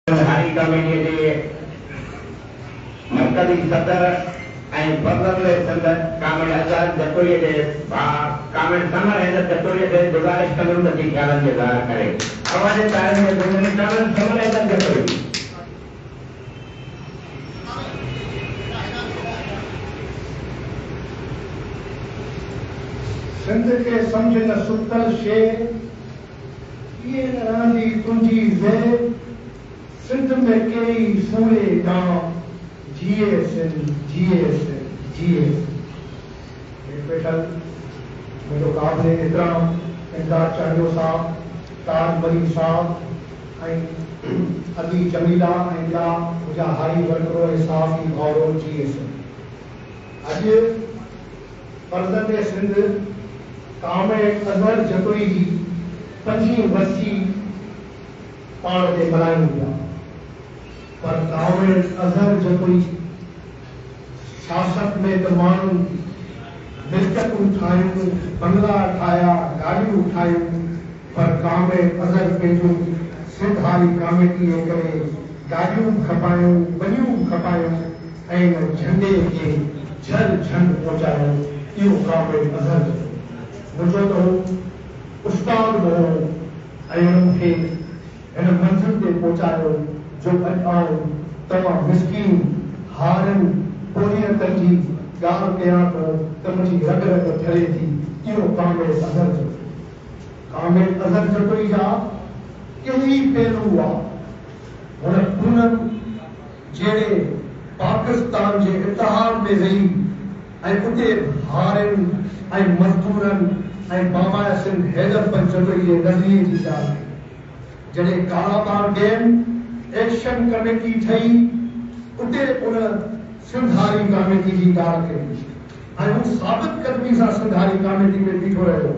हारी कमेटी के मरकजी सदर फजल संदर कामिल आजाद जतोरी के कामिल समर है जतोरी के गुजारिश करूं कि ख्याल के ज़ाहिर करे आवाज़ तार में दुनिया कामिल समर है जतोरी सिंध के समझ न सुतल शे ये रानी तुझी वे सिंध में कई सूरे गांव जिए जिए स्पेशल मुझे काबिल एहतराम इमदाद चांडियो साहब ताज मरी साहब अली जमीला मुझा हाई वर्करो साहब की गौरव जिए अज परदत सिंध कामिल अजहर जतोई जी 5 वर्षी पाण ते मल्हायूं पिया पर कामिल अजहर जतोई सियासत में तो माण्हू मिल्कियतूं ठाहियूं बंगला ठाहिया गाड़ियूं ठाहियूं पर कामिल अजहर पंहिंजो सिंध हारी कमेटीअ करे गाड़ियूं खपायूं बनियूं खपायूं ऐं झंडे खे झल झंड पहुचायो इहो कामिल अजहर मुझो तो उस्ताद हो ऐं उन्हनि खे हिन मंज़िल ते पहुचायो जो अॼु आऊं तव्हां मिस्कीन हारनि पोलियतनि जी ॻाल्हि कयां थो त मुंहिंजी रग रग ठरे थी इहो कामिल अजहर जो कामिल अजहर जतोई जा कई पहलू आहे हुन पूनम जहिड़े पाकिस्तान जे इतिहाद में रही ऐं उते हारनि ऐं मज़दूरनि ऐं बाबा सिंध हैदर जतोई जे नज़रिए जी ॻाल्हि जॾहिं कालाबाग डैम एक्शन कमेटी ठही उते उन सिंधारी कमेटी जी ॻाल्हि कई ऐं हू साबित क़दमी सां सिंधारी कमेटी में बीठो रहियो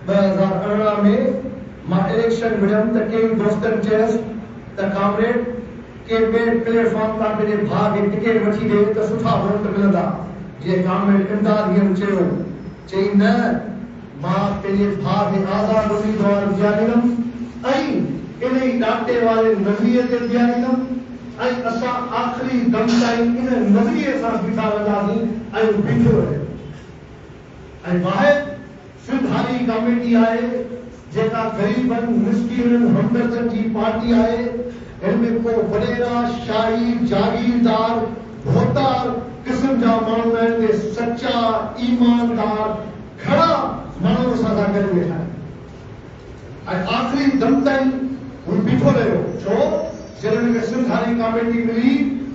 2018 में मां इलेक्शन विढ़ियमि त कई दोस्तनि चयसि त कामरेड के ॿिए प्लेटफॉर्म तां पंहिंजे भाउ खे टिकट वठी ॾे त सुठा वोट मिलंदा जीअं कामरेड इमदाद हींअर चयो चई न मां पंहिंजे भाउ खे आज़ाद उम्मीदवार बीहारींदुमि ऐं इन ई ॾाटे वारे नज़रिए ते बीहारींदुमि ऐं असां आख़िरी दम ताईं इन नज़रिए सां बीठा रहंदासीं ऐं बीठो रहियो ऐं वाहिद सिंधारी कमेटी आहे जेका ग़रीबनि मिस्कीननि हमदर्दनि जी पार्टी आहे हिन में को वॾेरा शाही जागीरदार भोतार क़िस्म जा माण्हू आहिनि ते सचा ईमानदार खड़ा माण्हू सां गॾु वेठा आहिनि ऐं आख़िरी दम ताईं हू बीठो रहियो छो जॾहिं सिंधारी कमेटी मिली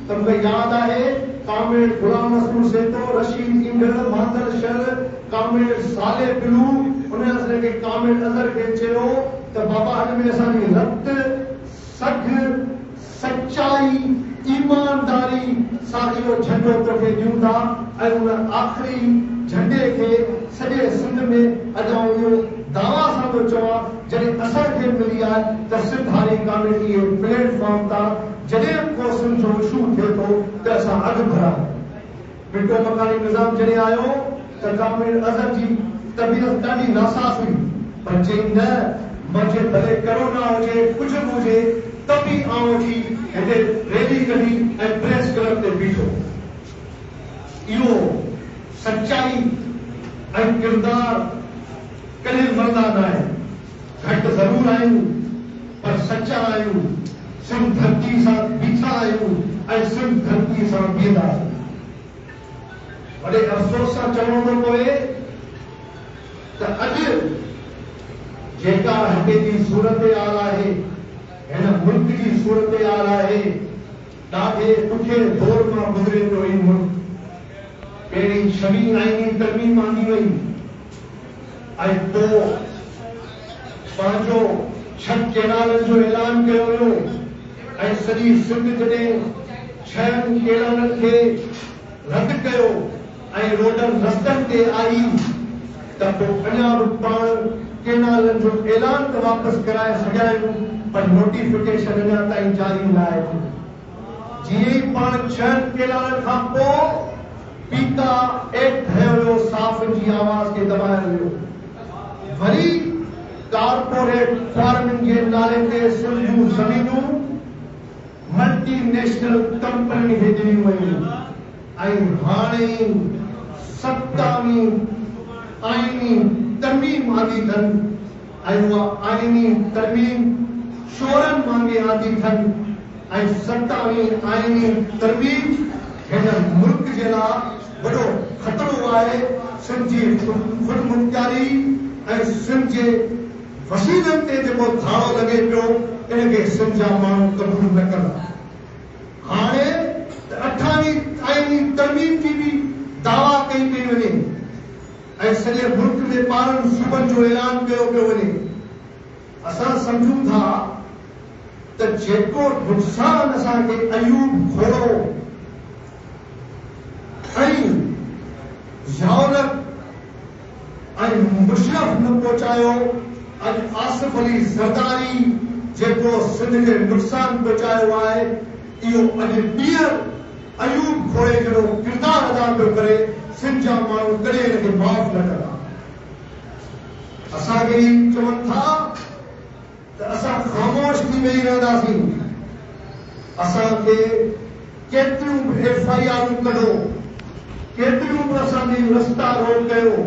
त मूंखे यादि आहे कामिल गुलाम रसूल सेतो रशीद इंदर मादर शर कामिल साले बिलू उन असांखे कामिल अजहर खे चयो त बाबा अॼु में असांजी रत सग सच्चाई ईमानदारी सां इहो झंडो तोखे ॾियूं था ऐं उन आख़िरी झंडे खे सॼे सिंध में अॼु इहो दावा सां थो चवां जॾहिं असांखे मिली आहे त सिंधारी कमेटी जे प्लेटफॉर्म तां जॾहिं को सिंध जो इशू थिए थो त असां अॻु भरायूं मिटो मकानी निज़ाम जॾहिं आयो त कामिल अजहर जी तबीयत ॾाढी नासाज़ हुई पर चई न मुंहिंजे भले करोना हुजे कुझु बि हुजे त बि आउं वठी हिते रैली कढी ऐं प्रेस क्लब ते बीठो इहो सच्चाई ऐं किरदार कॾहिं मरदा न आहे घटि ज़रूर आहियूं पर सचा आहियूं सिंध धरती सां बीठा आहियूं ऐं सिंध धरती सां बीहंदा वॾे अफ़सोस सां चवणो थो पवे त अॼु जेका हिते जी सूरत हाल आहे हिन मुल्क जी सूरत हाल आहे ॾाढे ॾुखे दौर मां गुज़रे पियो ही मुल्क पहिरीं 26 आईनी तरमीम आंदी वई ऐं पोइ पंहिंजो 6 केनालनि जो ऐलान कयो वियो ऐं सॼी सिंध जॾहिं 6 केनालनि खे रद्द कयो ऐं रोडनि रस्तनि ते आई त पोइ अञा बि पाण केनालनि जो ऐलान त वापसि कराए सघिया आहियूं पर नोटिफिकेशन अञा ताईं जारी न आहे जीअं ई पाण 6 केनालनि खां पोइ पीता एक्ट ठहियो वियो साफ़ जी आवाज़ खे दबायो वियो वरी कारपोरेट फार्मिंग के नाले ते सिंध जूं ज़मीनूं मल्टीनेशनल कंपनी ॾिनियूं वयूं ऐं हाणे 27वीं आईनी तरमीम आंदी अथनि ऐं उहा आईनी तरमीम 14 मांगे आंदी अथनि ऐं 27वीं आईनी तरमीम हिन मुल्क जे लाइ वॾो ख़तरो आहे। सिंध जी ख़ुदमुख्तियारी ऐं सिंध जे वसीलनि ते जेको धाड़ो लॻे पियो इनखे सिंध जा माण्हू क़बूल न कंदा। हाणे 28वीं आईनी तरमीम जी बि दावा कई पई वञे ऐं सॼे मुल्क में 12 सूबनि जो ऐलान कयो पियो वञे। असां सम्झूं था त जेको नुक़सान असांखे अयूब घोड़ो ऐं ज़ालत ऐं मुशरफ न पहुचायो, अॼु आसिफ अली ज़रदारी जेको सिंध खे नुक़सान पहुचायो आहे, इहो अॼु ॿीहर अयूब घोड़े जहिड़ो किरदारु अदा पियो करे। सिंध जा माण्हू कॾहिं हिनखे माफ़ न कंदा। असांखे चवनि था त असां ख़ामोश थी वेही रहंदासीं। असांखे केतिरियूं बि FIR कढो, केतिरियूं बि असांजी रस्ता रोक कयो,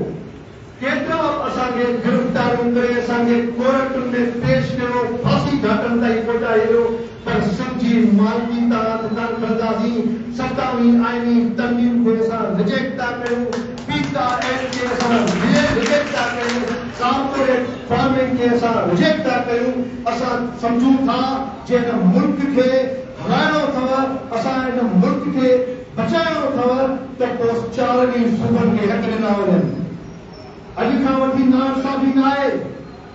केतिरा असांखे गिरफ़्तारियूं करे असांखे कोर्टुनि में पेश कयो, फांसी घाटनि ताईं पहुचायो, पर सिंध जी मालिकी तां न कंदासीं। 27वीं आईनी तरमीम खे असां रिजेक्ट था कयूं, पीता एक्ट खे असां रिजेक्ट था कयूं, कॉर्पोरेट फार्मिंग खे असां रिजेक्ट था कयूं। असां सम्झूं था जे हिन मुल्क खे हलाइणो अथव, असां हिन मुल्क खे बचाइणो अथव त पोइ 4 सूबनि खे हक़ ॾिना वञनि। अॼु खां वठी नाइंसाफ़ी न आहे।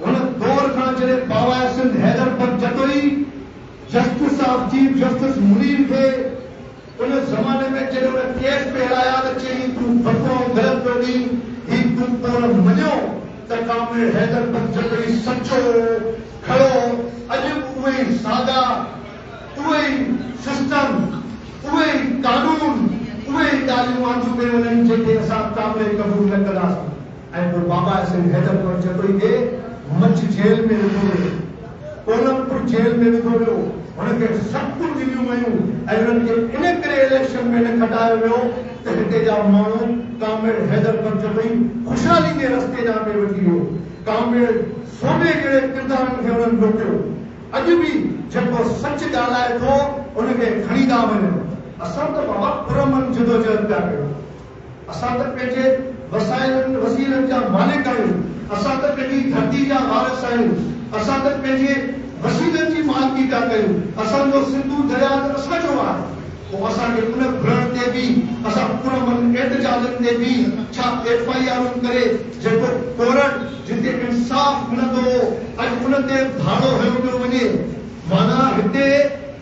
हुन दौर खां जॾहिं बाबा सिंध हैदर बट Jatoi justice of chief justice Munir खे उन ज़माने में जॾहिं उन केस पे हलाया त चई तूं फतवा ग़लति पियो ॾी, ही तूं पोइ मञियो त कामिल हैदर बट जतोई सचो खड़ो। अॼु उहे ई सादा, उहे ई सिस्टम, उहे ई कानून, उहे ई ॻाल्हियूं आंदियूं पियूं वञनि जेके असां कामिल क़बूल न कंदासीं। ऐं पोइ बाबा सिंध हैदर बट जतोई खे मच जेल में विधो वियो, कोलमपुर जेल में विधो वियो, हुनखे सख़्तु ॾिनियूं वयूं ऐं हुननि खे इन करे इलेक्शन में न खटायो वियो त हिते जा माण्हू कामिल हैदर बट जतोई ख़ुशहाली जे रस्ते ॾांहुं पे वठी वियो। कामिल सोने जहिड़े किरदारनि खे हुननि रोकियो। अॼु बि जेको सच ॻाल्हाए थो उनखे खणी था वञनि। असां त बाबा पुरमन जदोजहद पिया कयूं। असां त पंहिंजे वसाइलनि वसीलनि जा मालिक आहियूं। असां त पंहिंजी धरती जा वारिस आहियूं। असां त पंहिंजे वसीलनि जी मालिकी था कयूं। असांजो सिंधु दरिया त असांजो आहे। पोइ असांखे उन घुरण ते बि असां पुरमन एहतजाजनि ते बि छा FIR करे जेको कोर्ट जिते इंसाफ़ मिलंदो हो अॼु उन ते धाड़ो हयो पियो वञे। माना हिते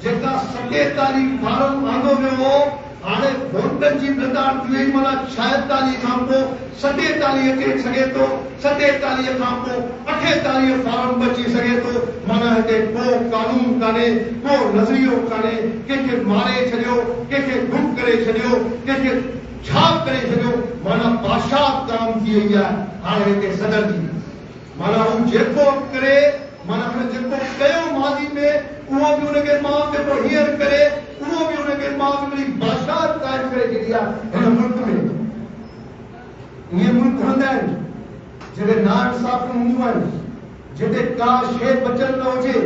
जेका 47 फार्म आंदो वियो हो, हाणे वोटनि जी मक़दार थी वई। माना 46 खां पोइ 47 अचे सघे थो, 47 खां पोइ 48 फार्म बची सघे थो। माना हिते को कानून कान्हे, को नज़रियो कान्हे। कंहिंखे मारे छॾियो, कंहिंखे गुम करे छॾियो, कंहिंखे छाप करे छॾियो। माना बादशाह काम थी वई आहे हाणे हिते सदर जी। माना हू जेको करे, माना हुन जेको कयो माज़ी में, उहो बि हुनखे माफ़ जेको हींअर करे, उहो बि हुनखे माफ़ मिली बादशाह क़ाइमु करे छॾी आहे हिन मुल्क में। इहे मुल्क हूंदा आहिनि जिते नाइंसाफ़ियूं हूंदियूं आहिनि, जिते का शइ बचल न हुजे।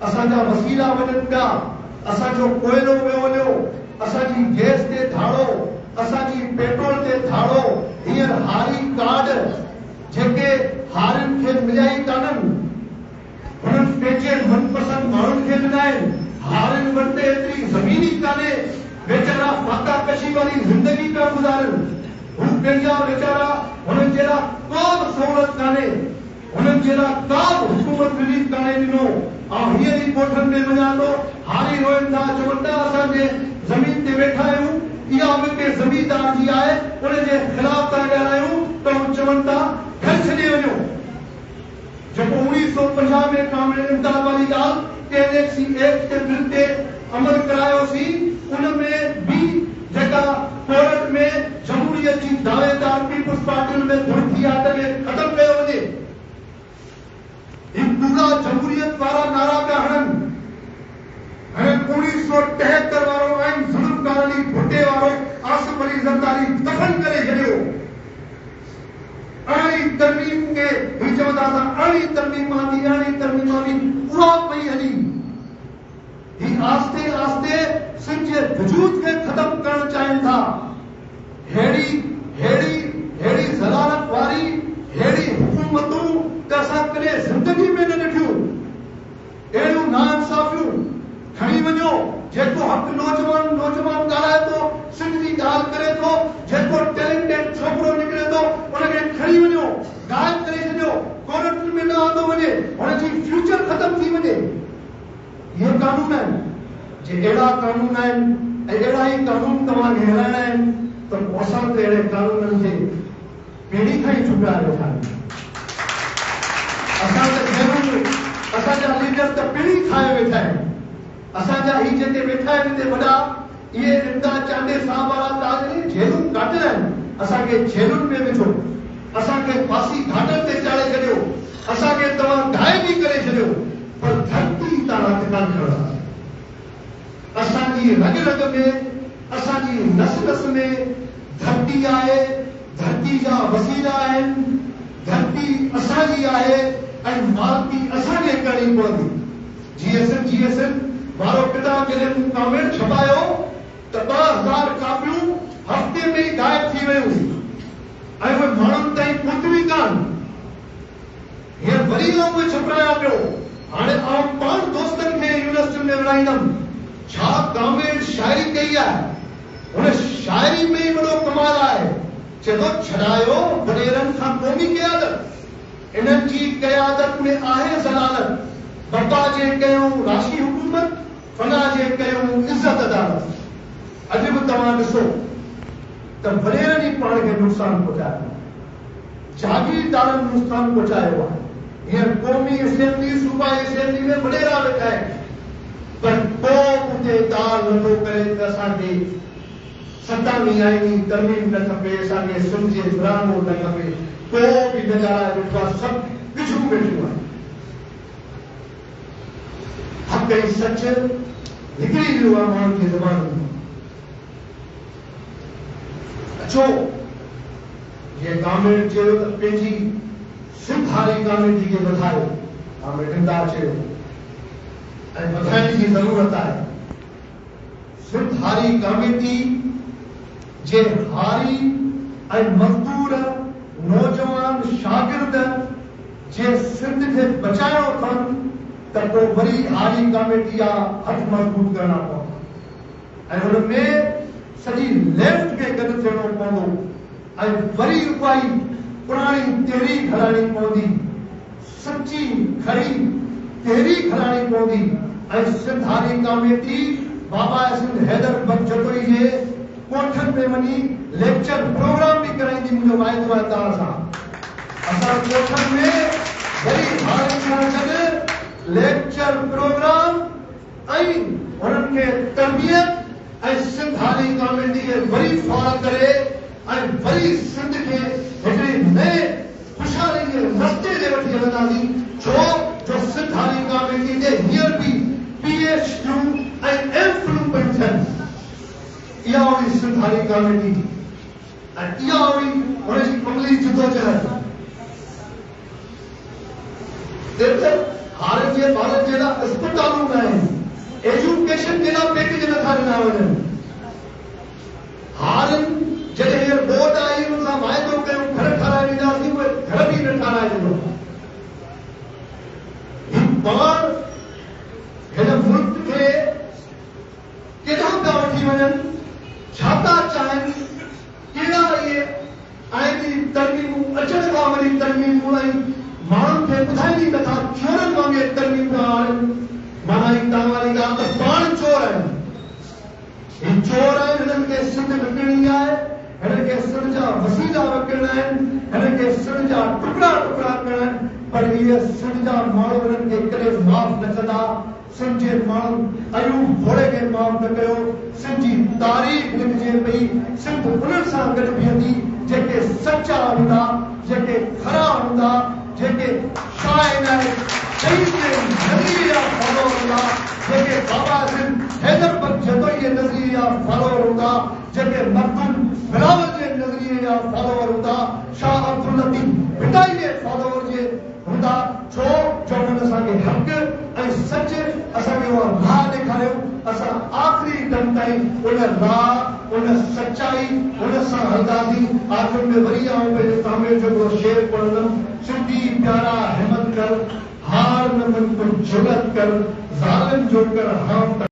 असांजा वसीला वञनि पिया, असांजो कोयलो वियो वञो, असांजी गैस ते धाड़ो, असांजी पेट्रोल ते धाड़ो। हींअर हारी कार्ड जेके हारियुनि खे मिलिया ई कान्हनि, हुननि पंहिंजे मनपसंद माण्हुनि खे ॾिना आहिनि। हारियुनि वटि एतिरी ज़मीन ई कान्हे, वेचारा फाका कशी वारी ज़िंदगी पिया गुज़ारनि। हू पंहिंजा वेचारा, हुननि जहिड़ा का बि सहूलियत कान्हे, हुननि जहिड़ा का बि हुकूमत रिलीफ कान्हे ॾिनो। ऐं हींअर ई ॻोठनि में वञा थो, हारी रोइनि था, चवनि था असांजे ज़मीन ते वेठा आहियूं, इहा उनखे ज़मीनदार जी आहे, उनजे ख़िलाफ़ था ॻाल्हायूं त हू चवनि था घर छॾे वञो। जेको 1950 में कामिल इम्तियाज़ वारी ॻाल्हि टेनेक्सी एक्ट जे बिल ते अमल करायोसीं, उन में बि जेका कोर्ट में जमहूरियत जी दावेदार पीपुल्स पार्टी में धुर थी आहे त ख़तमु कयो वञे। ही पूरा जमहूरियत वारा नारा पिया हणनि। हाणे 19 1973 वारो आइन ज़ुल्म करण भुटे वारो आसिफ अली ज़रदारी दफ़न करे छॾियो। अणी तरमीम के ही चवंदा था अणी तरमीम आंदी उहा पई हली। ही आस्ते आस्ते सिंध जे वजूद खे ख़त्म करण चाहिनि था। हेड़ी ज़लालत वारी हेड़ी हुकूमतूं त असां कॾहिं ज़िंदगी में न ॾिठियूं। अहिड़ियूं नाइंसाफ़ियूं खणी वञो। जेको हक़ नौजवान ॻाल्हाए थो, सिंध जी ॻाल्हि करे थो, जेको टैलेंटेड छोकिरो निकिरे थो उनखे खणी वञो, गायब करे छॾियो, कोर्टनि में न आंदो वञे, हुनजी फ्यूचर ख़त्म थी वञे। इहे कानून आहिनि। जे अहिड़ा कानून आहिनि ऐं अहिड़ा ई कानून तव्हांखे हलाइणा आहिनि त असां त अहिड़े कानूननि खे पहिरीं खां ई चुकाए वेठा आहियूं। असां त ज़रूरु असांजा लीडर त पहिरीं ठाहे वेठा आहिनि। असांजा ही जेके वेठा आहिनि हिते वॾा, इहे इमदाद चांडे साहब वारा तव्हांखे जेलूं काटियल आहिनि। असांखे जेलुनि में विझो, असांखे फांसी घाटनि ते चाढ़े छॾियो, असांखे तव्हां गायब ई करे छॾियो, पर धरती तव्हां हथ कान खणंदा। असांजी रग रग में, असांजी नस नस में धरती आहे, धरती जा वसीला आहिनि, धरती असांजी आहे ऐं मालकी असांखे करणी पवंदी। जीएसएन वारो किताब जॾहिं मूं कॉमेंट छपायो त 2000 कापियूं हफ़्ते में ई गायब थी वियूं ऐं उहे माण्हुनि ताईं पहुतूं कान। हींअर वरी मां उहे छपाया पियो। हाणे आउं पाण दोस्तनि खे यूनिवर्सिटी में विढ़ाईंदमि, छा कॉमेंट शाइरी कई आहे, हुन शाइरी में ई वॾो कमाल आहे। चए थो छॾायो वॾेरनि खां क़ौमी क़यादत, इन्हनि जी क़यादत में आहे ज़लालत। बप्पा जे कयूं राशी हुकूमत, फना जे कयूं इज़त अदालत। अॼु बि तव्हां ॾिसो त वॾेरनि ई पाण खे नुक़सानु पहुचायो, जागीरदारनि नुक़सानु पहुचायो आहे। हींअर क़ौमी असेंबली, सूबाई असेंबली में वॾेरा वेठा आहिनि, पर को उते ॻाल्हि नथो करे त असांखे 27 आईनी तरमीम न खपे, असांखे सिंध जे विरहाङो न खपे। को बि न ॻाल्हाए वेठो आहे, सभु पिछूं वेठियूं आहिनि। हक़ ऐं सच निकिरी वियो आहे माण्हुनि जी ज़बानुनि मां। अचो, जीअं गवर्नमेंट चयो त पंहिंजी सिंध हारी कमेटी खे वधायो, गवर्नमेंट इमदाद चयो ऐं वधाइण जी ज़रूरत आहे। सिंध हारी कमेटी जे हारी ऐं मज़दूर नौजवान शागिर्द जे सिंध खे बचाइणो अथनि त पोइ वरी हारी कमेटी जा हथ मज़बूत करणा पवंदा ऐं हुन में सॼी लेफ्ट खे गॾु थियणो पवंदो ऐं वरी उहा ई पुराणी तहरीक हलाइणी पवंदी, सची खड़ी तहरीक हलाइणी पवंदी। ऐं सिंध हारी कमेटी बाबा सिंध हैदर बख्शोई जे कोठनि में वञी लेक्चर प्रोग्राम भी कराईंदी। मुंहिंजो वाइदो आहे तव्हां सां, असां कोठनि में वरी हारी सां गॾु लेक्चर प्रोग्राम ऐं हुननि खे तरबियत ऐं सिंध हारी कमेटी खे वरी फाल करे ऐं वरी सिंध खे हिकिड़े नए खुशहाली जे रस्ते ते वठी हलंदासीं। जो सिंध हारी कमेटी जे हींअर बि PhD ऐं MPhil पियूं थियनि। इहा हुई सिंध हारी कमेटी ऐं इहा हुई हुनजी अमली जिदोजहद। हारनि जे ॿारनि जे लाइ अस्पतालूं न आहिनि, एजुकेशन जे लाइ पैकेज नथा ॾिना वञनि। हारनि जॾहिं हींअर वोट आई हुन सां वाइदो कयूं घर ठाराए ॾींदासीं, उहे घर बि न ठाराए ॾिनो। पाण हिन मुल्क खे केॾां था वठी वञनि, छा था चाहिनि, कहिड़ा इहे आइनी तरमीमूं अचनि था, वरी तरमीमूं ऐं माण्हुनि खे ॿुधाइनि ई नथा, चोरनि वांगुरु तरमीम था आणनि। माना ही तव्हां वारी ॻाल्हि त पाण चोर आहिनि, ही चोर आहिनि। हिननि खे सिंध विकिणणी आहे, हिननि खे सिंध जा वसीला विकिणणा आहिनि, हिननि खे सिंध जा टुकड़ा टुकड़ा करणा आहिनि, पर इहे सिंध जा माण्हू हिननि खे कॾहिं माफ़ न कंदा। सिंध जे माण्हू अयूब घोड़े खे माफ़ न कयो। सिंध जी तारीख़ लिखिजे पई, सिंध उन्हनि सां गॾु बीहंदी जेके सचा हूंदा, जेके खरा हूंदा, जेके शाइन शहीद जे नज़रिए जा फॉलो हूंदा, जेके बाबा सिंध हैदर नज़रिए जा फॉलोअर हूंदा, जेके मखदूम बिलावल जे नज़रिए जा फॉलोअर हूंदा, शाह अब्दुल लतीफ भिटाई जे फॉलोअर जे हूंदा, छो जो उन्हनि असांखे हक़ ऐं सच असांखे उहा राह ॾेखारियो। असां आख़िरी दम ताईं उन राह, उन सचाई, उन सां हलंदासीं। आख़िर में वरी आऊं पंहिंजे तामीर जो हिकिड़ो शेर पढ़ंदुमि। सिंधी प्यारा हिमत कर, हार न मन तो जुलत कर, ज़ालिम जो कर हाम